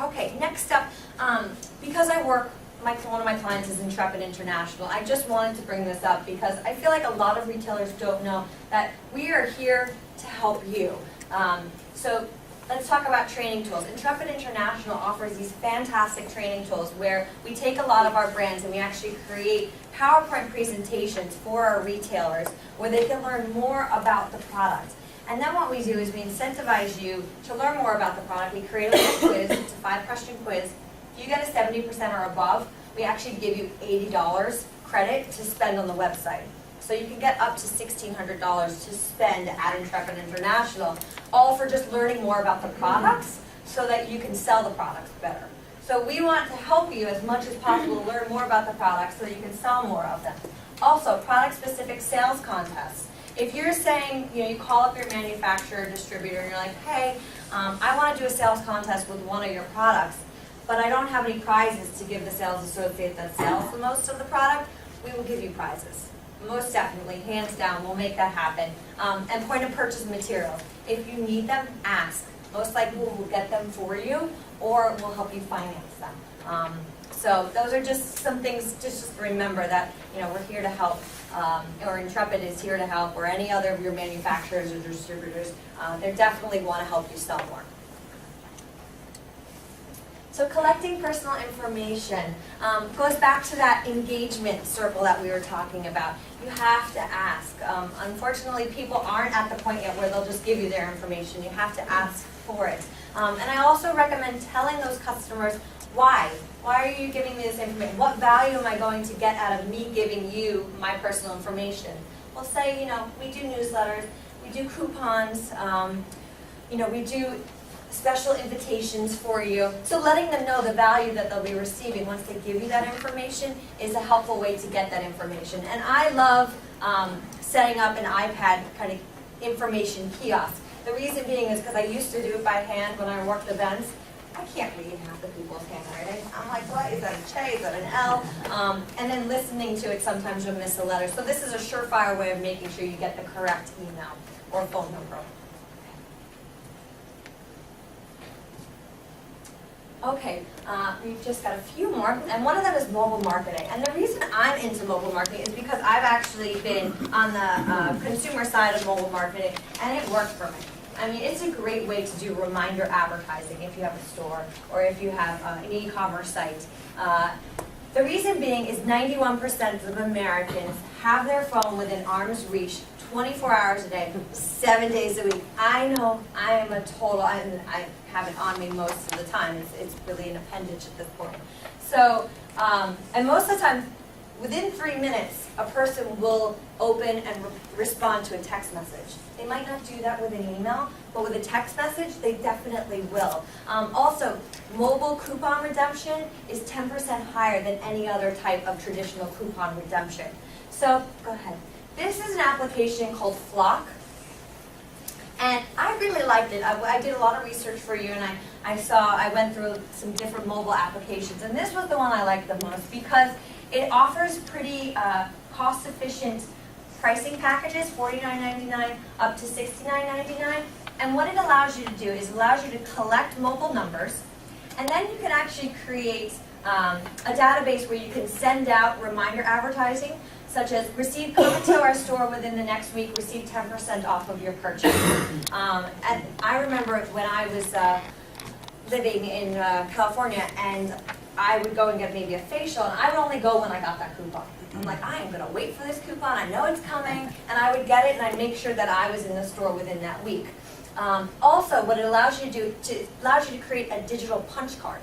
Okay, next up, because I work, one of my clients is Intrepid International, I just wanted to bring this up because I feel like a lot of retailers don't know that we are here to help you. So let's talk about training tools. Intrepid International offers these fantastic training tools where we take a lot of our brands and we actually create PowerPoint presentations for our retailers where they can learn more about the product. And then what we do is we incentivize you to learn more about the product. We create a little quiz. It's a 5-question quiz. If you get a 70% or above, we actually give you $80 credit to spend on the website. So you can get up to $1,600 to spend at Intrepid International, all for just learning more about the products so that you can sell the products better. So we want to help you as much as possible to learn more about the products so that you can sell more of them. Also, product-specific sales contests. If you're saying, you call up your manufacturer or distributor and you're like, hey, I want to do a sales contest with one of your products, but I don't have any prizes to give the sales associate that sells the most of the product, we will give you prizes. Most definitely, hands down, we'll make that happen. And point of purchase materials. If you need them, ask. Most likely we'll get them for you or we'll help you finance them. So those are just some things, just remember that we're here to help, or Intrepid is here to help, or any other of your manufacturers or distributors. They definitely want to help you sell more. So collecting personal information goes back to that engagement circle that we were talking about. You have to ask. Unfortunately, people aren't at the point yet where they'll just give you their information. You have to ask for it. And I also recommend telling those customers why. Why are you giving me this information? What value am I going to get out of me giving you my personal information? We'll say, we do newsletters, we do coupons, we do special invitations for you. So letting them know the value that they'll be receiving once they give you that information is a helpful way to get that information. And I love setting up an iPad kind of information kiosk. The reason being is because I used to do it by hand when I worked events. I can't read half the people's handwriting. I'm like, what? Is that a J? Is that an L? And then listening to it, sometimes you'll miss a letter. So this is a surefire way of making sure you get the correct email or phone number. Okay, we've just got a few more, and one of them is mobile marketing. And the reason I'm into mobile marketing is because I've actually been on the consumer side of mobile marketing, and it worked for me. I mean, it's a great way to do reminder advertising if you have a store or if you have an e-commerce site. The reason being is 91% of Americans have their phone within arm's reach 24 hours a day, 7 days a week. I know I am a total, I have it on me most of the time. It's really an appendage at this point. So, and most of the time, within 3 minutes, a person will open and respond to a text message. They might not do that with an email, but with a text message, they definitely will. Also, mobile coupon redemption is 10% higher than any other type of traditional coupon redemption. So, go ahead. This is an application called Flock, and I really liked it. I did a lot of research for you, and I went through some different mobile applications, and this was the one I liked the most because it offers pretty cost-efficient pricing packages, $49.99 up to $69.99, and what it allows you to do is allows you to collect mobile numbers, and then you can actually create a database where you can send out reminder advertising, such as receive come to our store within the next week, receive 10% off of your purchase. And I remember when I was living in California, and I would go and get maybe a facial, and I would only go when I got that coupon. I'm like, I am going to wait for this coupon, I know it's coming, and I would get it, and I'd make sure that I was in the store within that week. Also, what it allows you to do, allows you to create a digital punch card.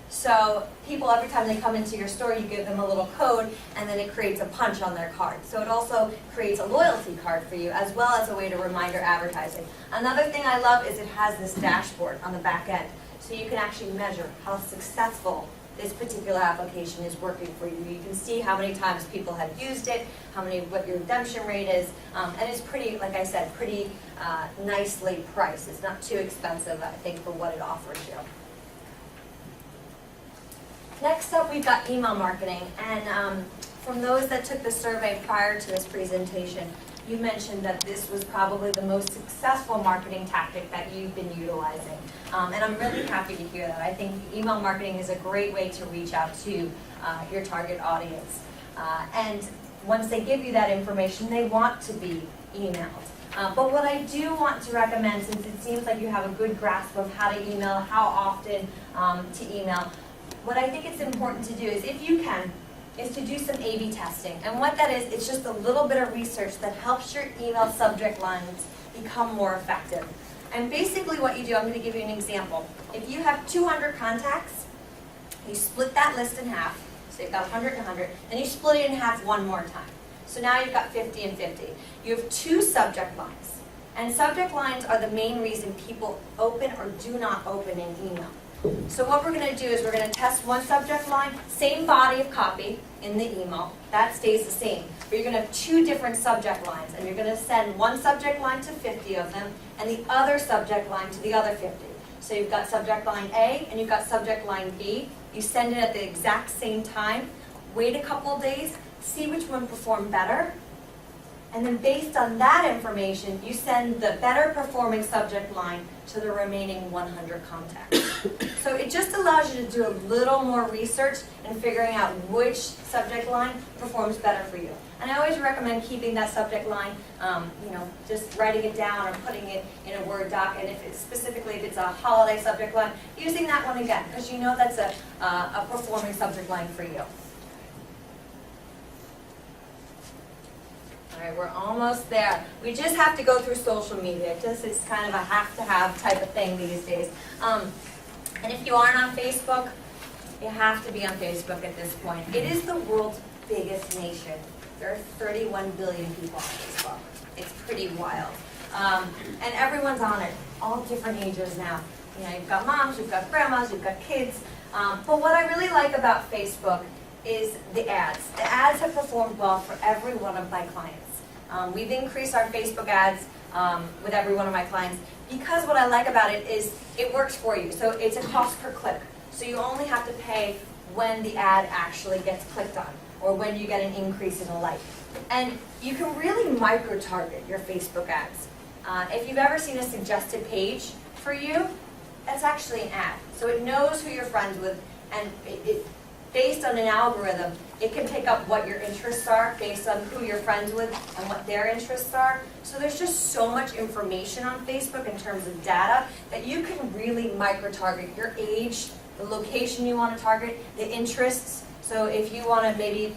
So people, every time they come into your store, you give them a little code, and then it creates a punch on their card. So it also creates a loyalty card for you, as well as a way to reminder advertising. Another thing I love is it has this dashboard on the back end. So you can actually measure how successful this particular application is working for you. You can see how many times people have used it, what your redemption rate is, and it's pretty, like I said, pretty nicely priced. It's not too expensive, I think, for what it offers you. Next up, we've got email marketing, and from those that took the survey prior to this presentation, you mentioned that this was probably the most successful marketing tactic that you've been utilizing. And I'm really happy to hear that. I think email marketing is a great way to reach out to your target audience. And once they give you that information, they want to be emailed. But what I do want to recommend, since it seems like you have a good grasp of how to email, how often to email, what I think it's important to do is, if you can, is to do some A/B testing. And what that is, it's just a little bit of research that helps your email subject lines become more effective. And basically what you do, I'm going to give you an example. If you have 200 contacts, you split that list in half, so you've got 100 and 100, and you split it in half one more time. So now you've got 50 and 50. You have 2 subject lines. And subject lines are the main reason people open or do not open an email. So what we're going to do is we're going to test one subject line, same body of copy in the email, that stays the same. But you're going to have 2 different subject lines, and you're going to send one subject line to 50 of them, and the other subject line to the other 50. So you've got subject line A, and you've got subject line B. You send it at the exact same time, wait a couple of days, see which one performed better, and then based on that information, you send the better performing subject line to the remaining 100 contacts. So it just allows you to do a little more research and figuring out which subject line performs better for you. And I always recommend keeping that subject line, just writing it down or putting it in a Word doc, and if it's specifically if it's a holiday subject line, using that one again, because you know that's a performing subject line for you. All right, we're almost there. We just have to go through social media. It's kind of a have-to-have type of thing these days. And if you aren't on Facebook, you have to be on Facebook at this point. It is the world's biggest nation. There are 31 billion people on Facebook. It's pretty wild. And everyone's on it, all different ages now. You've got moms, you've got grandmas, you've got kids. But what I really like about Facebook is the ads. The ads have performed well for every one of my clients. We've increased our Facebook ads with every one of my clients because what I like about it is it works for you. So it's a cost per click. So you only have to pay when the ad actually gets clicked on or when you get an increase in a like. And you can really micro-target your Facebook ads. If you've ever seen a suggested page for you, that's actually an ad. So it knows who you're friends with, and based on an algorithm, it can pick up what your interests are based on who you're friends with and what their interests are. So there's just so much information on Facebook in terms of data that you can really micro-target your age, the location you want to target, the interests. So if you want to maybe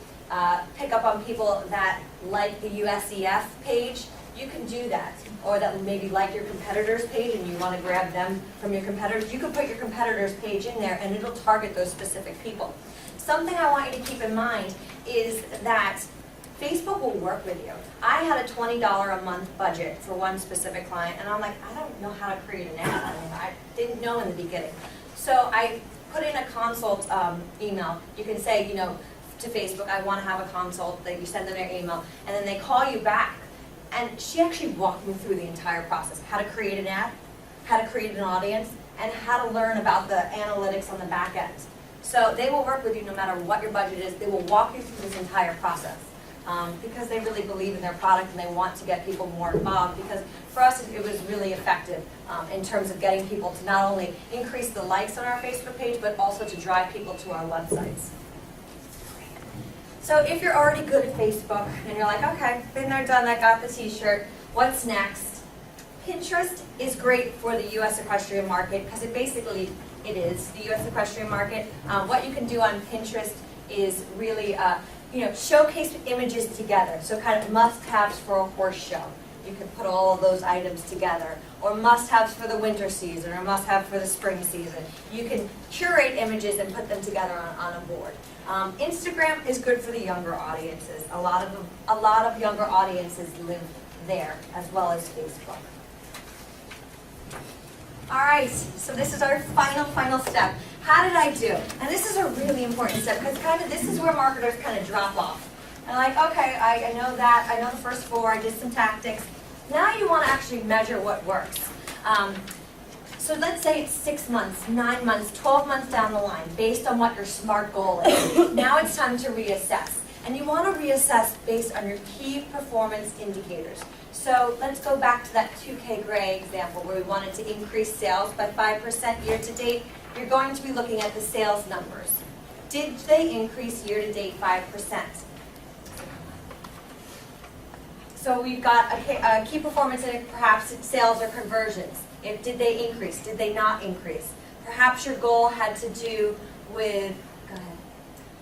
pick up on people that like the USEF page, you can do that. Or that maybe like your competitor's page and you want to grab them from your competitors. You can put your competitor's page in there and it'll target those specific people. Something I want you to keep in mind is that Facebook will work with you. I had a $20 a month budget for one specific client, and I'm like, I don't know how to create an ad. I didn't know in the beginning. So I put in a consult email. You can say, to Facebook, I want to have a consult. That you send them their email, and then they call you back. And she actually walked me through the entire process: how to create an ad, how to create an audience, and how to learn about the analytics on the back end. So they will work with you no matter what your budget is. They will walk you through this entire process because they really believe in their product and they want to get people more involved, because for us it was really effective in terms of getting people to not only increase the likes on our Facebook page, but also to drive people to our websites. So if you're already good at Facebook and you're like, okay, been there, done that, got the t-shirt, what's next? Pinterest is great for the U.S. equestrian market because it is the U.S. equestrian market. What you can do on Pinterest is really, showcase images together. So kind of must-haves for a horse show. You can put all of those items together. Or must-haves for the winter season, or must-have for the spring season. You can curate images and put them together on a board. Instagram is good for the younger audiences. A lot of younger audiences live there as well as Facebook. All right, so this is our final step. How did I do? And this is a really important step because this is where marketers kind of drop off. And like, okay, I know that, I know the first 4, I did some tactics. Now you want to actually measure what works. So let's say it's 6 months, 9 months, 12 months down the line, based on what your SMART goal is. Now it's time to reassess. And you want to reassess based on your key performance indicators. So let's go back to that 2K Gray example where we wanted to increase sales by 5% year to date. You're going to be looking at the sales numbers. Did they increase year to date 5%? So we've got a key performance in perhaps sales or conversions. Did they increase? Did they not increase? Perhaps your goal had to do with,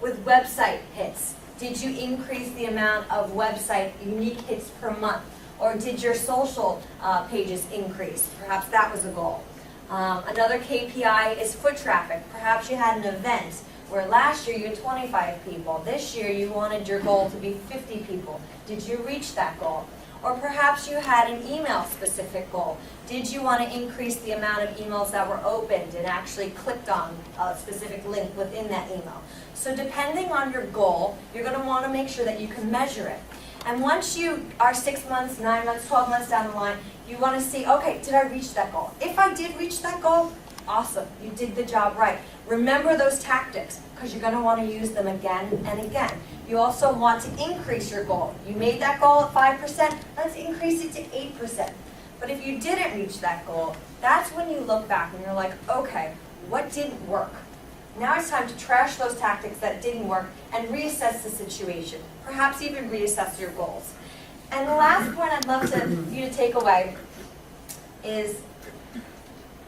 with website hits. Did you increase the amount of website unique hits per month? Or did your social pages increase? Perhaps that was a goal. Another KPI is foot traffic. Perhaps you had an event where last year you had 25 people. This year you wanted your goal to be 50 people. Did you reach that goal? Or perhaps you had an email specific goal. Did you want to increase the amount of emails that were opened and actually clicked on a specific link within that email? So depending on your goal, you're going to want to make sure that you can measure it. And once you are 6 months, 9 months, 12 months down the line, you want to see, okay, did I reach that goal? If I did reach that goal, awesome, you did the job right. Remember those tactics, because you're going to want to use them again and again. You also want to increase your goal. You made that goal at 5%, let's increase it to 8%. But if you didn't reach that goal, that's when you look back and you're like, okay, what didn't work? Now it's time to trash those tactics that didn't work and reassess the situation. Perhaps even reassess your goals. And the last point I'd love you to take away is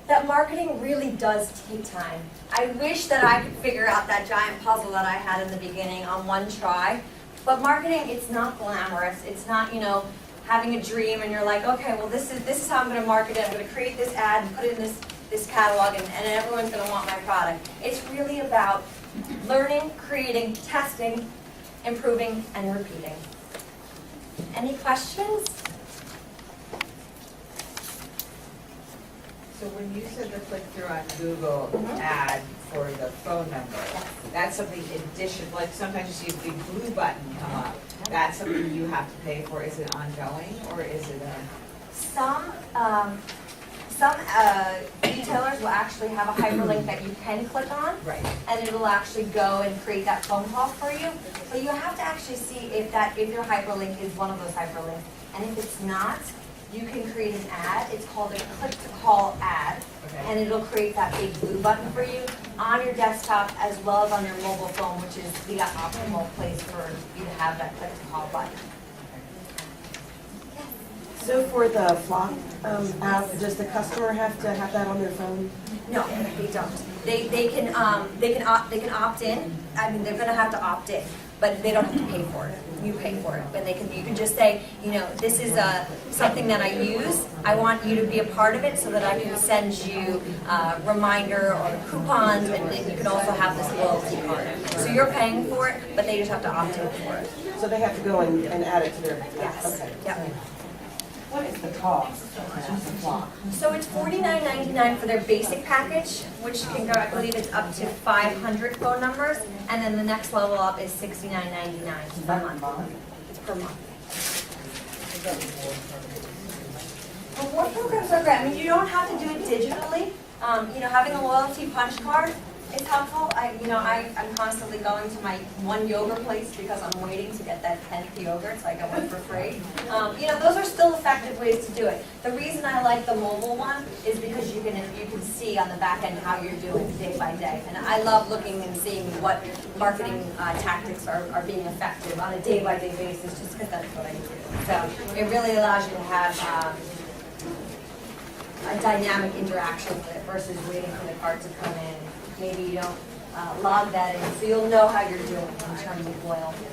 that marketing really does take time. I wish that I could figure out that giant puzzle that I had in the beginning on one try, but marketing, it's not glamorous. It's not, having a dream and you're like, okay, well this is how I'm going to market it. I'm going to create this ad and put it in this catalog and everyone's going to want my product. It's really about learning, creating, testing, improving, and repeating. Any questions? So when you said the click-through on Google ad for the phone number, that's something in addition, like sometimes you see a big blue button come up. That's something you have to pay for. Is it ongoing or is it Some retailers will actually have a hyperlink that you can click on, right? And it'll actually go and create that phone call for you. But you have to actually see if your hyperlink is one of those hyperlinks. And if it's not, you can create an ad. It's called a click-to-call ad. Okay. And it'll create that big blue button for you on your desktop as well as on your mobile phone, which is the optimal place for you to have that click-to-call button. So for the FLOC app, does the customer have to have that on their phone? No, they don't. They can opt in. I mean, they're going to have to opt in, but they don't have to pay for it. You pay for it, but you can just say, this is something that I use. I want you to be a part of it so that I can send you a reminder or coupons, and then you can also have this loyalty card. So you're paying for it, but they just have to opt in for it. So they have to go and add it to their. Yes. Okay. Yep. What is the cost to use the FLOC? So it's $49.99 for their basic package, which can go, I believe it's up to 500 phone numbers, and then the next level up is $69.99 per month. It's per month. Reward programs are great. I mean, you don't have to do it digitally. Having a loyalty punch card is helpful. I'm constantly going to my one yogurt place because I'm waiting to get that 10th yogurt, so I get one for free. Those are still effective ways to do it. The reason I like the mobile one is because you can see on the back end how you're doing day by day. And I love looking and seeing what marketing tactics are being effective on a day-by-day basis, just because that's what I do. So it really allows you to have a dynamic interaction with it versus waiting for the card to come in. Maybe you don't log that in, so you'll know how you're doing in terms of loyalty.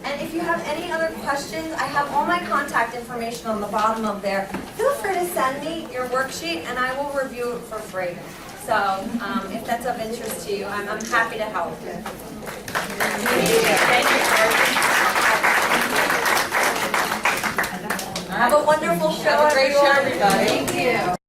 And if you have any other questions, I have all my contact information on the bottom of there. Feel free to send me your worksheet, and I will review it for free. So if that's of interest to you, I'm happy to help. Have a wonderful show, Have a great show, everyone. everybody. Thank you.